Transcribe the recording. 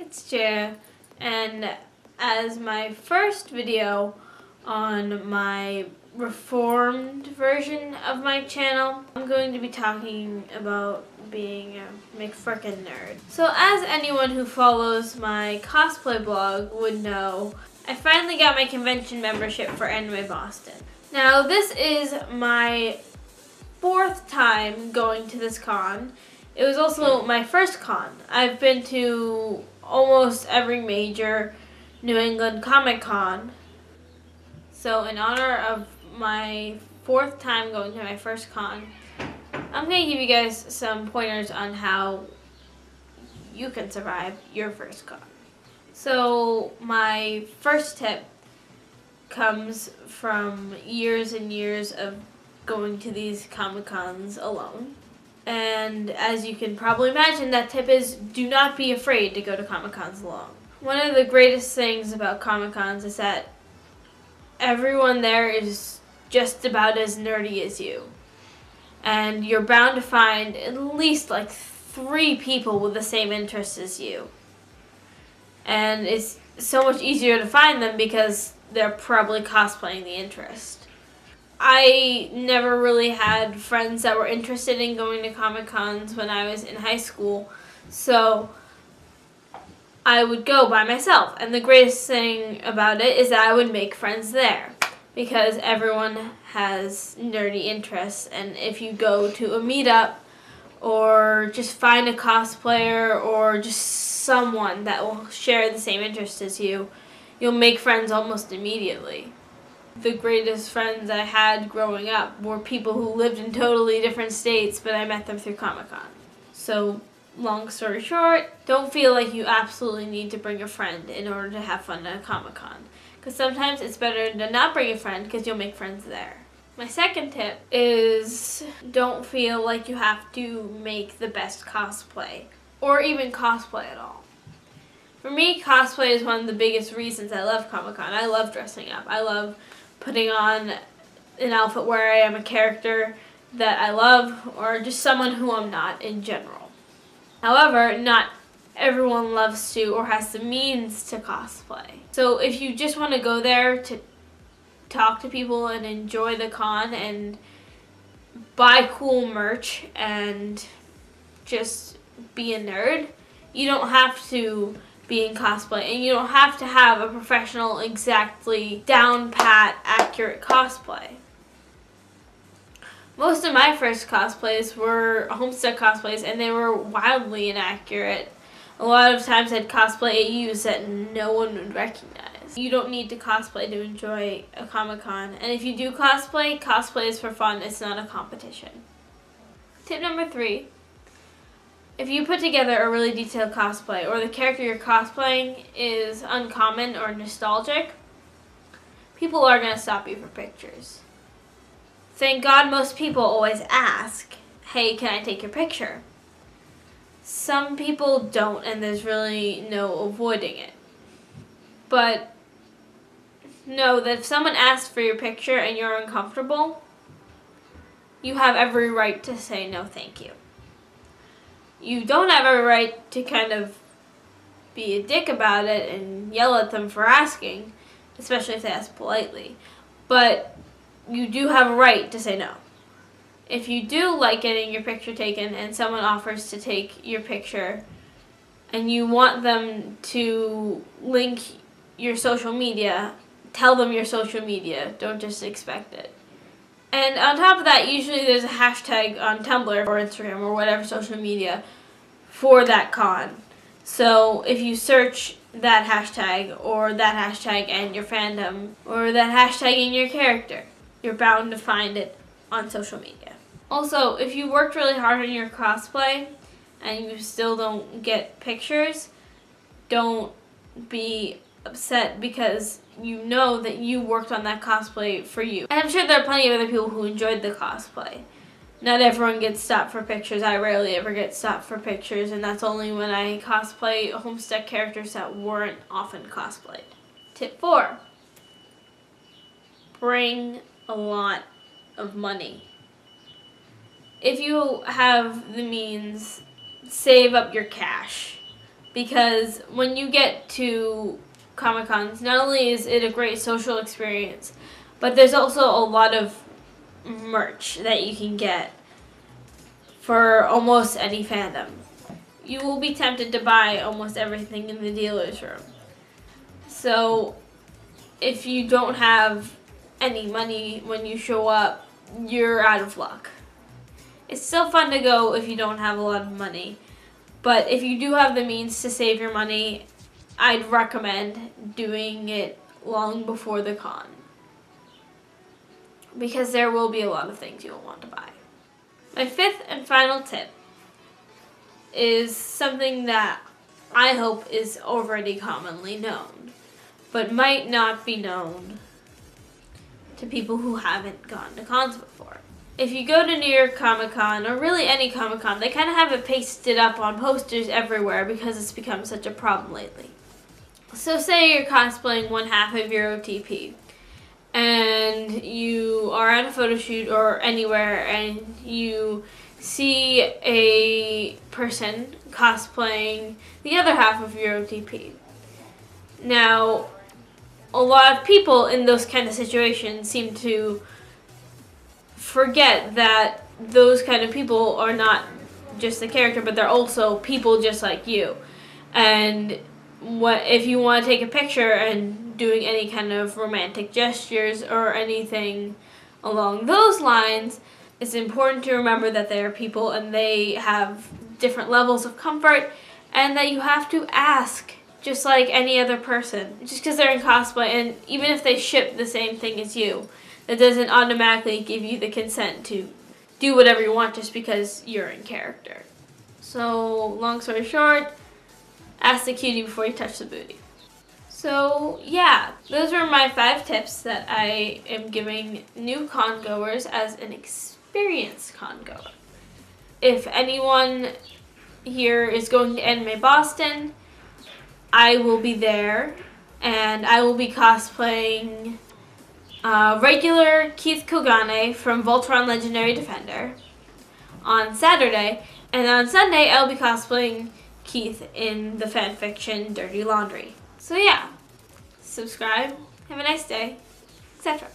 it's Jaya, and as my first video on my reformed version of my channel, I'm going to be talking about being a McFrickin' nerd. So as anyone who follows my cosplay blog would know, I finally got my convention membership for Anime Boston. Now this is my 4th time going to this con. It was also my first con. I've been to almost every major New England Comic Con. So in honor of my 4th time going to my first con, I'm going to give you guys some pointers on how you can survive your first con. So my first tip comes from years and years of going to these Comic-Cons alone. And as you can probably imagine, that tip is do not be afraid to go to Comic-Cons alone. One of the greatest things about Comic-Cons is that everyone there is just about as nerdy as you. And you're bound to find at least like 3 people with the same interests as you. And it's so much easier to find them because they're probably cosplaying the interest. I never really had friends that were interested in going to Comic-Cons when I was in high school, so I would go by myself. And the greatest thing about it is that I would make friends there because everyone has nerdy interests, and if you go to a meetup or just find a cosplayer or just someone that will share the same interests as you, you'll make friends almost immediately. The greatest friends I had growing up were people who lived in totally different states, but I met them through Comic-Con. So, long story short, don't feel like you absolutely need to bring a friend in order to have fun at a Comic-Con. Because sometimes it's better to not bring a friend because you'll make friends there. My second tip is don't feel like you have to make the best cosplay, or even cosplay at all. For me, cosplay is one of the biggest reasons I love Comic-Con. I love dressing up. I love putting on an outfit where I am a character that I love or just someone who I'm not in general. However, not everyone loves to or has the means to cosplay. So if you just want to go there to talk to people and enjoy the con and buy cool merch and just be a nerd, you don't have to be in cosplay, and you don't have to have a professional, exactly down pat, accurate cosplay. Most of my first cosplays were Homestuck cosplays, and they were wildly inaccurate. A lot of times I'd cosplay AUs that no one would recognize. You don't need to cosplay to enjoy a Comic-Con, and if you do cosplay, cosplay is for fun, it's not a competition. Tip number 3. If you put together a really detailed cosplay, or the character you're cosplaying is uncommon or nostalgic, people are going to stop you for pictures. Thank God most people always ask, hey, can I take your picture? Some people don't, and there's really no avoiding it. But know that if someone asks for your picture and you're uncomfortable, you have every right to say no thank you. You don't have a right to kind of be a dick about it and yell at them for asking, especially if they ask politely. But you do have a right to say no. If you do like getting your picture taken and someone offers to take your picture and you want them to link your social media, tell them your social media. Don't just expect it. And on top of that, usually there's a hashtag on Tumblr or Instagram or whatever social media for that con. So if you search that hashtag and your fandom or that hashtag and your character, you're bound to find it on social media. Also, if you worked really hard on your cosplay and you still don't get pictures, don't be upset because you know that you worked on that cosplay for you. And I'm sure there are plenty of other people who enjoyed the cosplay. Not everyone gets stopped for pictures. I rarely ever get stopped for pictures, and that's only when I cosplay Homestuck characters that weren't often cosplayed. Tip 4. Bring a lot of money. If you have the means, save up your cash. because when you get to Comic-Cons, not only is it a great social experience, but there's also a lot of merch that you can get for almost any fandom. You will be tempted to buy almost everything in the dealer's room. So if you don't have any money when you show up, you're out of luck. It's still fun to go if you don't have a lot of money, but if you do have the means to save your money, I'd recommend doing it long before the con, because there will be a lot of things you'll want to buy. My fifth and final tip is something that I hope is already commonly known, but might not be known to people who haven't gone to cons before. If you go to New York Comic Con, or really any Comic Con, they kind of have it pasted up on posters everywhere because it's become such a problem lately. So say you're cosplaying one half of your OTP, and you are at a photo shoot or anywhere, and you see a person cosplaying the other half of your OTP. Now, a lot of people in those kind of situations seem to forget that those kind of people are not just the character, but they're also people just like you. And if you want to take a picture and doing any kind of romantic gestures or anything along those lines, it's important to remember that they are people and they have different levels of comfort, and that you have to ask just like any other person. Just because they're in cosplay, and even if they ship the same thing as you, that doesn't automatically give you the consent to do whatever you want just because you're in character. So, long story short, ask the cutie before you touch the booty. So yeah, those are my 5 tips that I am giving new con goers as an experienced con goer. If anyone here is going to Anime Boston, I will be there, and I will be cosplaying regular Keith Kogane from Voltron Legendary Defender on Saturday, and on Sunday I'll be cosplaying Keith in the fanfiction Dirty Laundry. So yeah, subscribe, have a nice day, etc.